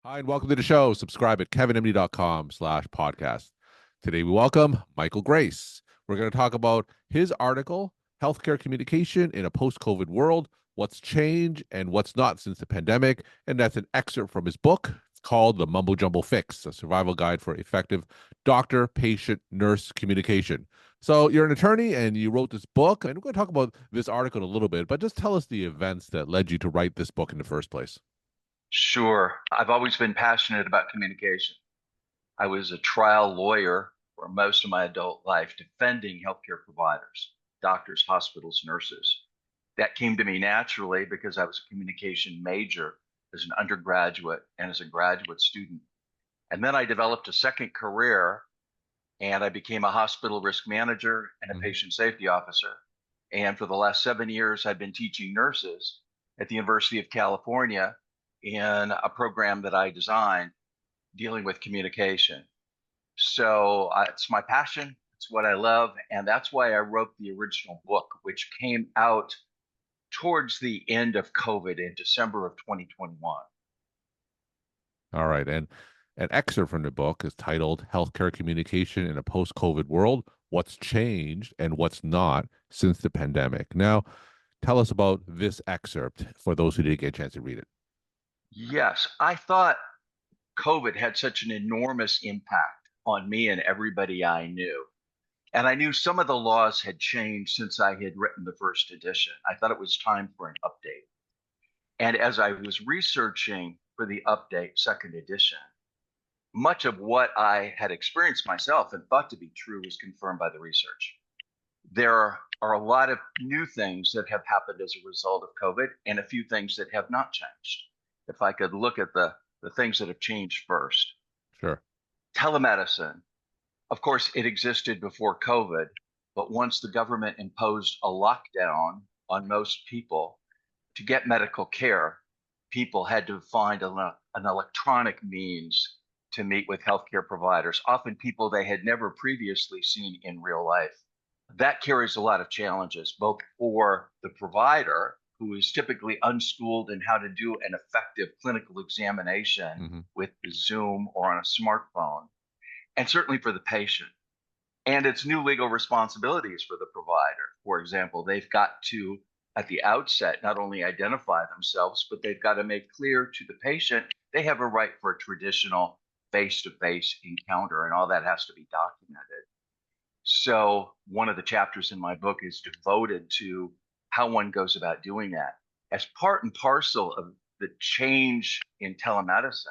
Hi, and welcome to the show. Subscribe at kevinmd.com/podcast. Today, we welcome Michaeljgrace. We're going to talk about his article, Healthcare Communication in a Post-COVID World, What's Changed and What's Not Since the Pandemic. And that's an excerpt from his book. It's called The Mumbo Jumbo Fix, a survival guide for effective doctor-patient-nurse communication. So you're an attorney and you wrote this book, and we're going to talk about this article in a little bit, but just tell us the events that led you to write this book in the first place. Sure. I've always been passionate about communication. I was a trial lawyer for most of my adult life, defending healthcare providers, doctors, hospitals, nurses. That came to me naturally because I was a communication major as an undergraduate and as a graduate student. And then I developed a second career and I became a hospital risk manager and a Mhm. patient safety officer. And for the last 7 years, I've been teaching nurses at the University of California in a program that I designed dealing with communication. So it's my passion, it's what I love, and that's why I wrote the original book, which came out towards the end of COVID in December of 2021. All right. And an excerpt from the book is titled Healthcare Communication in a Post-COVID World, What's Changed and What's Not Since the Pandemic. Now, tell us about this excerpt for those who didn't get a chance to read it. Yes, I thought COVID had such an enormous impact on me and everybody I knew. And I knew some of the laws had changed since I had written the first edition. I thought it was time for an update. And as I was researching for the update second edition, much of what I had experienced myself and thought to be true was confirmed by the research. There are a lot of new things that have happened as a result of COVID and a few things that have not changed. If I could look at the things that have changed first. Sure. Telemedicine, of course, it existed before COVID, but once the government imposed a lockdown on most people to get medical care, people had to find an electronic means to meet with healthcare providers, often people they had never previously seen in real life. That carries a lot of challenges, both for the provider, who is typically unschooled in how to do an effective clinical examination Hmm. with Zoom or on a smartphone, and certainly for the patient. And it's new legal responsibilities for the provider. For example, they've got to, at the outset, not only identify themselves, but they've got to make clear to the patient they have a right for a traditional face to face encounter, and all that has to be documented. So, one of the chapters in my book is devoted to how one goes about doing that. As part and parcel of the change in telemedicine,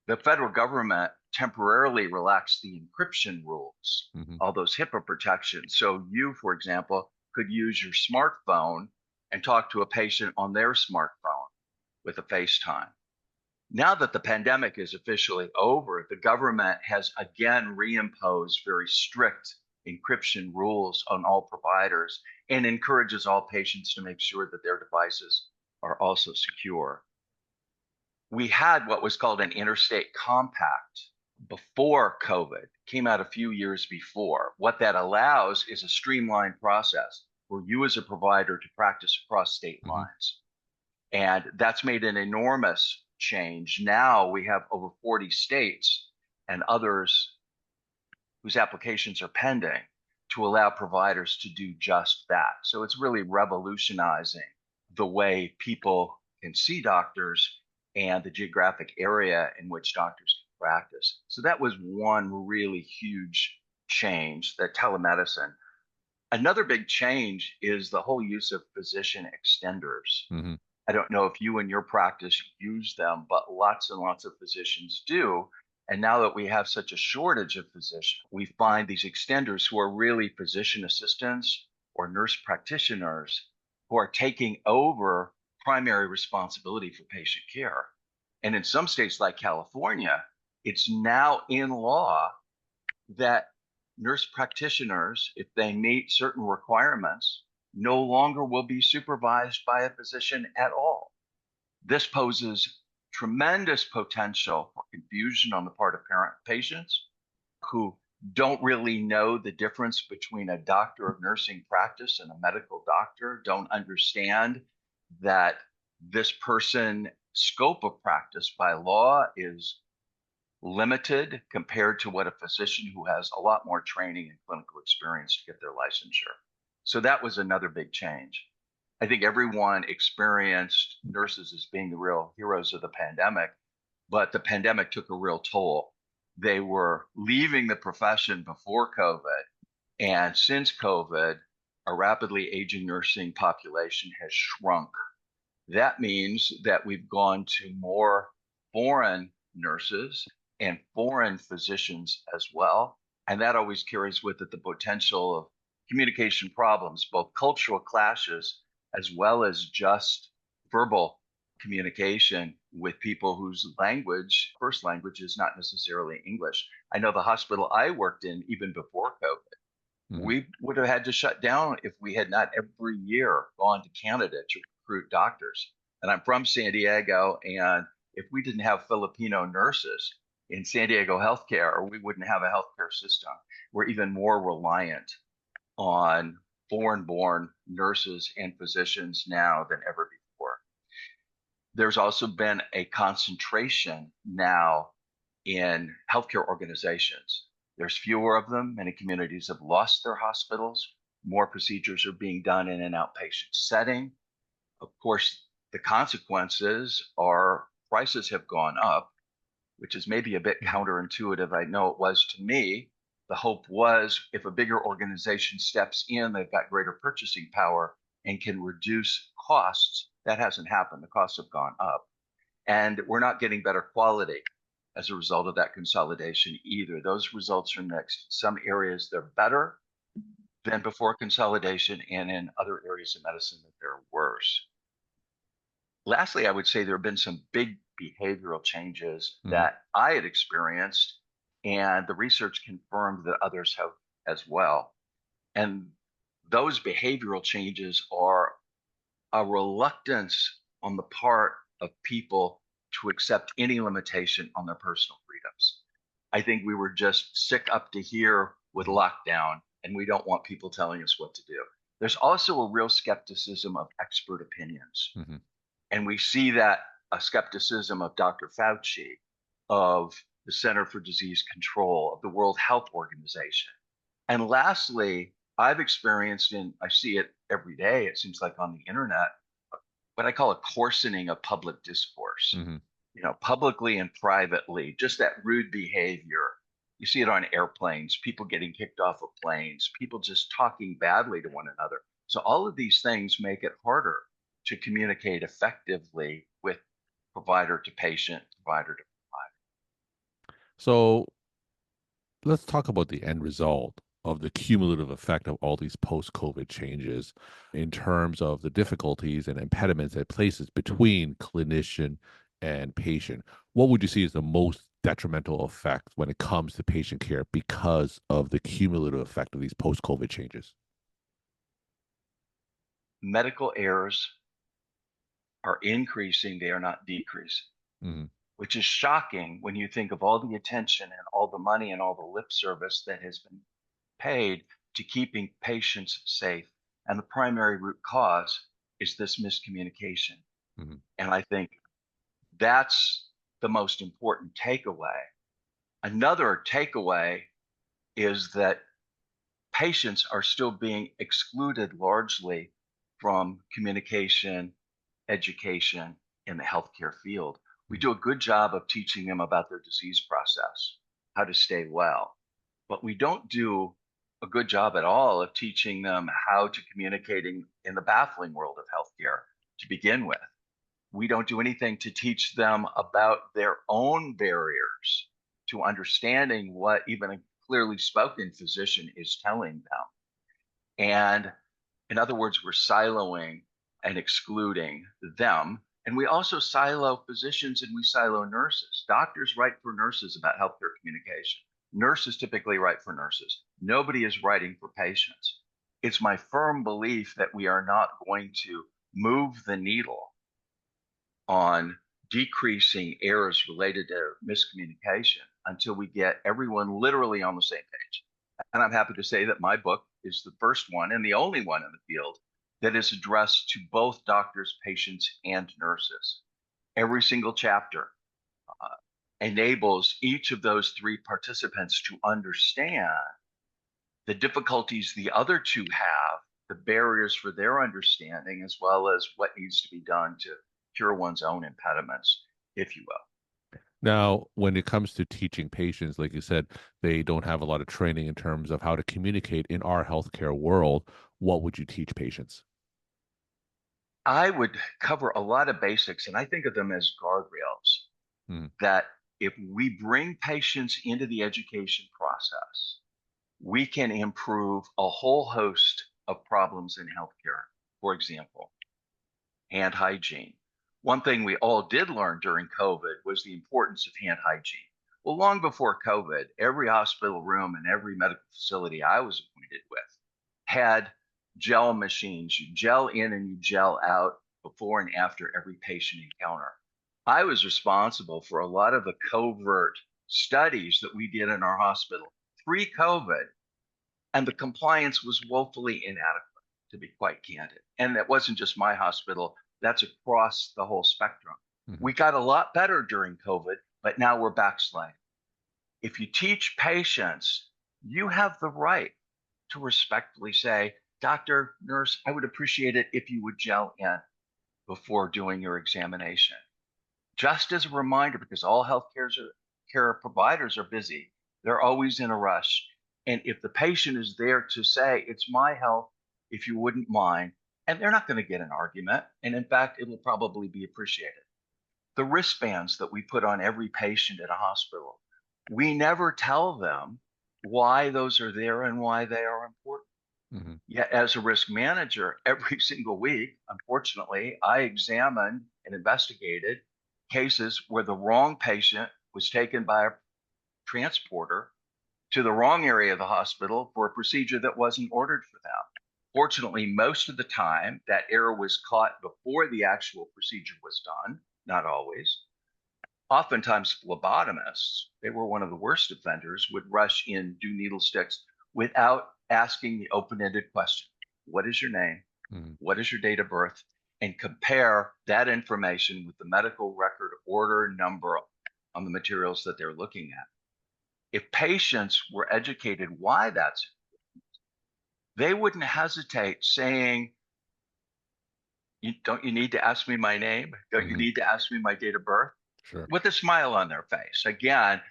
the federal government temporarily relaxed the encryption rules, Hmm. all those HIPAA protections. So you, for example, could use your smartphone and talk to a patient on their smartphone with a FaceTime. Now that the pandemic is officially over, the government has again reimposed very strict encryption rules on all providers and encourages all patients to make sure that their devices are also secure. We had what was called an interstate compact before COVID, came out a few years before. What that allows is a streamlined process for you as a provider to practice across state Hmm. lines. And that's made an enormous change. Now we have over 40 states and others whose applications are pending to allow providers to do just that. So it's really revolutionizing the way people can see doctors and the geographic area in which doctors can practice. So that was one really huge change, that telemedicine. Another big change is the whole use of physician extenders. Hmm. I don't know if you in your practice use them, but lots and lots of physicians do. And now that we have such a shortage of physicians, we find these extenders who are really physician assistants or nurse practitioners who are taking over primary responsibility for patient care. And in some states like California, it's now in law that nurse practitioners, if they meet certain requirements, no longer will be supervised by a physician at all. This poses tremendous potential for confusion on the part of parent patients who don't really know the difference between a doctor of nursing practice and a medical doctor, don't understand that this person scope of practice by law is limited compared to what a physician who has a lot more training and clinical experience to get their licensure. So that was another big change. I think everyone experienced nurses as being the real heroes of the pandemic, but the pandemic took a real toll. They were leaving the profession before COVID, and since COVID, a rapidly aging nursing population has shrunk. That means that we've gone to more foreign nurses and foreign physicians as well. And that always carries with it the potential of communication problems, both cultural clashes as well as just verbal communication with people whose first language is not necessarily English. I know the hospital I worked in, even before COVID, we would have had to shut down if we had not every year gone to Canada to recruit doctors. And I'm from San Diego, and if we didn't have Filipino nurses in San Diego healthcare, we wouldn't have a healthcare system. We're even more reliant on foreign-born nurses and physicians now than ever before. There's also been a concentration now in healthcare organizations. There's fewer of them. Many communities have lost their hospitals. More procedures are being done in an outpatient setting. Of course, the consequences are prices have gone up, which is maybe a bit counterintuitive. I know it was to me. The hope was if a bigger organization steps in, they've got greater purchasing power and can reduce costs. That hasn't happened. The costs have gone up. And we're not getting better quality as a result of that consolidation either. Those results are mixed. Some areas they're better than before consolidation, and in other areas of medicine that they're worse. Lastly, I would say there have been some big behavioral changes that I had experienced, and the research confirmed that others have as well. And those behavioral changes are a reluctance on the part of people to accept any limitation on their personal freedoms. I think we were just sick up to here with lockdown, and we don't want people telling us what to do. There's also a real skepticism of expert opinions. And we see that a skepticism of Dr. Fauci, of the Center for Disease Control, of the World Health Organization. And lastly, I've experienced, and I see it every day, it seems like on the internet, what I call a coarsening of public discourse, publicly and privately, just that rude behavior. You see it on airplanes, people getting kicked off of planes, people just talking badly to one another. So all of these things make it harder to communicate effectively with provider to patient, provider to provider. So let's talk about the end result of the cumulative effect of all these post-COVID changes in terms of the difficulties and impediments it places between clinician and patient. What would you see as the most detrimental effect when it comes to patient care because of the cumulative effect of these post-COVID changes? Medical errors are increasing, they are not decreasing, which is shocking when you think of all the attention and all the money and all the lip service that has been paid to keeping patients safe. And the primary root cause is this miscommunication. And I think that's the most important takeaway. Another takeaway is that patients are still being excluded largely from communication, education in the healthcare field. We do a good job of teaching them about their disease process, how to stay well, but we don't do a good job at all of teaching them how to communicate in the baffling world of healthcare to begin with. We don't do anything to teach them about their own barriers to understanding what even a clearly spoken physician is telling them. And in other words, we're siloing and excluding them. And we also silo physicians and we silo nurses. Doctors write for nurses about healthcare communication. Nurses typically write for nurses. Nobody is writing for patients. It's my firm belief that we are not going to move the needle on decreasing errors related to miscommunication until we get everyone literally on the same page. And I'm happy to say that my book is the first one and the only one in the field that is addressed to both doctors, patients, and nurses. Every single chapter enables each of those three participants to understand the difficulties the other two have, the barriers for their understanding, as well as what needs to be done to cure one's own impediments, if you will. Now, when it comes to teaching patients, like you said, they don't have a lot of training in terms of how to communicate in our healthcare world. What would you teach patients? I would cover a lot of basics, and I think of them as guardrails Mm, that if we bring patients into the education process, we can improve a whole host of problems in healthcare. For example, hand hygiene. One thing we all did learn during COVID was the importance of hand hygiene. Well, long before COVID, every hospital room and every medical facility I was acquainted with had gel machines. You gel in and you gel out before and after every patient encounter. I was responsible for a lot of the covert studies that we did in our hospital pre-COVID, and the compliance was woefully inadequate, to be quite candid. And that wasn't just my hospital, that's across the whole spectrum. mhm. We got a lot better during COVID, but now we're backsliding. If you teach patients, you have the right to respectfully say, doctor, nurse, I would appreciate it if you would gel in before doing your examination. Just as a reminder, because all healthcare care providers are busy, they're always in a rush. And if the patient is there to say, it's my health, if you wouldn't mind, and they're not going to get an argument. And in fact, it will probably be appreciated. The wristbands that we put on every patient in a hospital, we never tell them why those are there and why they are important. Mhm. Yet, as a risk manager, every single week, unfortunately, I examined and investigated cases where the wrong patient was taken by a transporter to the wrong area of the hospital for a procedure that wasn't ordered for them. Fortunately, most of the time, that error was caught before the actual procedure was done, not always. Oftentimes, phlebotomists, they were one of the worst offenders, would rush in, do needle sticks without asking the open ended question: what is your name? Mhm. What is your date of birth? And compare that information with the medical record order number on the materials that they're looking at. If patients were educated why that's, they wouldn't hesitate saying, don't you need to ask me my name? Don't you Mhm. need to ask me my date of birth? Sure. With a smile on their face. Again,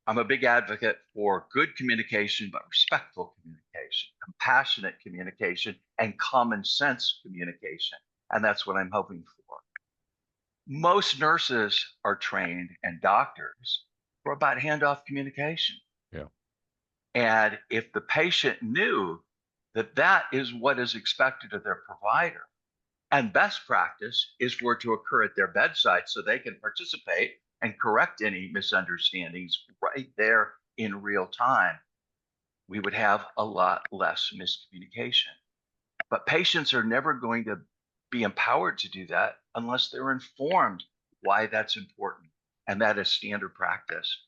I'm a big advocate for good communication, but respectful communication, compassionate communication, and common sense communication. And that's what I'm hoping for. Most nurses are trained and doctors for about handoff communication. Yeah. And if the patient knew that that is what is expected of their provider, and best practice is for it to occur at their bedside so they can participate and correct any misunderstandings right there in real time, we would have a lot less miscommunication. But patients are never going to be empowered to do that unless they're informed why that's important. And that is standard practice.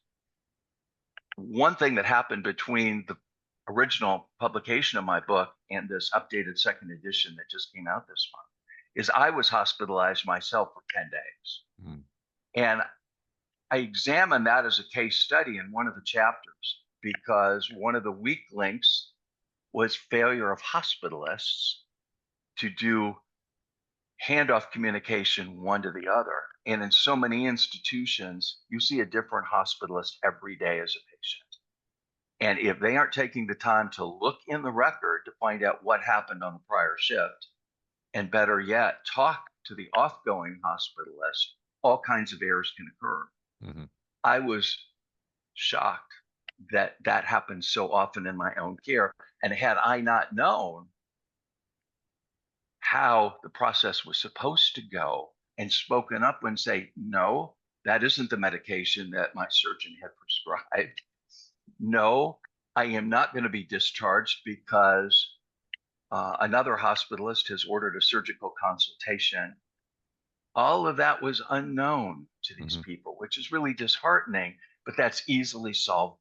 One thing that happened between the original publication of my book and this updated second edition that just came out this month is I was hospitalized myself for 10 days. Mhm. And I examined that as a case study in one of the chapters because one of the weak links was failure of hospitalists to do handoff communication one to the other. And in so many institutions, you see a different hospitalist every day as a patient. And if they aren't taking the time to look in the record to find out what happened on the prior shift, and better yet, talk to the off-going hospitalist, all kinds of errors can occur. Mhm. I was shocked that that happens so often in my own care. And had I not known how the process was supposed to go and spoken up and say, no, that isn't the medication that my surgeon had prescribed. No, I am not going to be discharged because another hospitalist has ordered a surgical consultation. All of that was unknown to these Mhm. people, which is really disheartening, but that's easily solvable.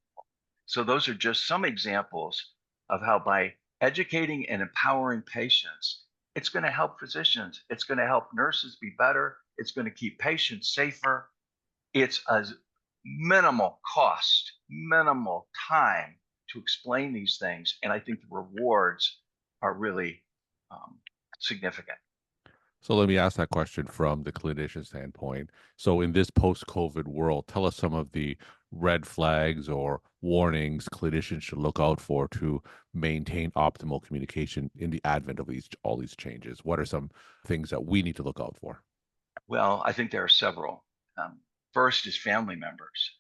So, those are just some examples of how, by educating and empowering patients, it's going to help physicians, it's going to help nurses be better, It's going to keep patients safer. It's a minimal cost, minimal time to explain these things. And I think the rewards are really significant. So let me ask that question from the clinician standpoint. So in this post-COVID world, tell us some of the red flags or warnings clinicians should look out for to maintain optimal communication in the advent of all these changes. What are some things that we need to look out for? Well, I think there are several. First is family members.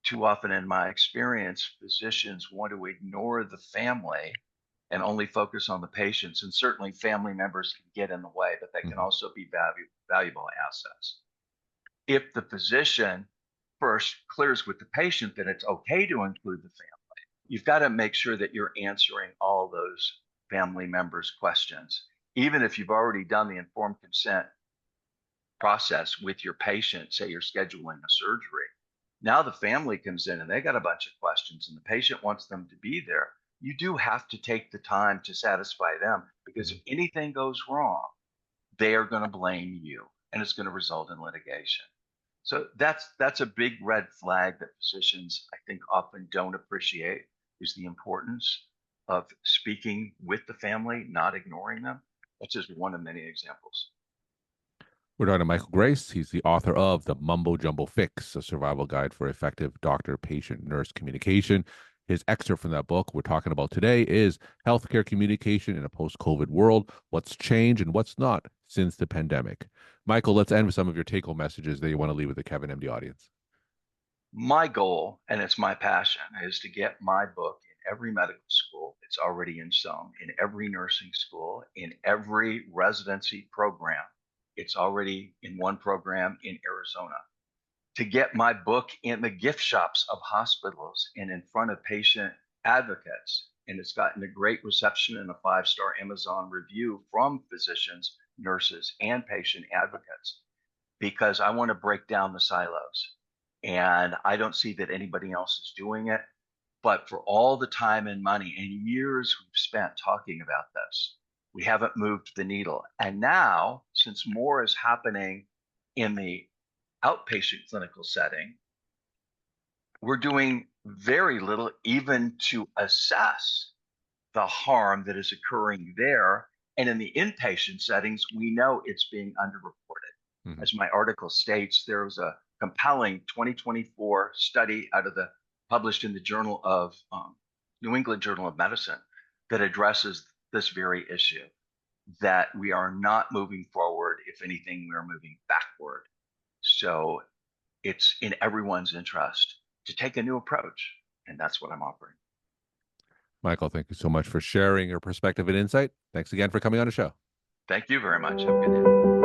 Too often, in my experience, physicians want to ignore the family and only focus on the patients. And certainly, family members can get in the way, but they can also be valuable assets. If the physician first clears with the patient that it's okay to include the family, you've got to make sure that you're answering all those family members' questions. Even if you've already done the informed consent process with your patient, say you're scheduling a surgery, now the family comes in and they got a bunch of questions and the patient wants them to be there. You do have to take the time to satisfy them, because if anything goes wrong, they are going to blame you and it's going to result in litigation. So that's a big red flag that physicians, I think, often don't appreciate, is the importance of speaking with the family, not ignoring them. That's just one of many examples. We're talking to Michael Grace. He's the author of the Mumbo Jumbo Fix, a survival guide for effective doctor-patient-nurse communication. His excerpt from that book we're talking about today is Healthcare Communication in a Post-COVID World, What's Changed and What's Not Since the Pandemic. Michael, let's end with some of your take-home messages that you want to leave with the KevinMD audience. My goal, and it's my passion, is to get my book in every medical school. It's already in some, in every nursing school, in every residency program. It's already in one program in Arizona. To get my book in the gift shops of hospitals and in front of patient advocates. And it's gotten a great reception and a 5-star Amazon review from physicians, nurses, and patient advocates, because I want to break down the silos. And I don't see that anybody else is doing it. But for all the time and money and years we've spent talking about this, we haven't moved the needle. And now, since more is happening in the outpatient clinical setting, we're doing very little even to assess the harm that is occurring there. And in the inpatient settings, we know it's being underreported. As my article states, there was a compelling 2024 study published in the Journal of New England Journal of Medicine that addresses this very issue, that we are not moving forward. If anything, we are moving backward. So it's in everyone's interest to take a new approach, and that's what I'm offering. Michael, thank you so much for sharing your perspective and insight. Thanks again for coming on the show. Thank you very much. Have a good day.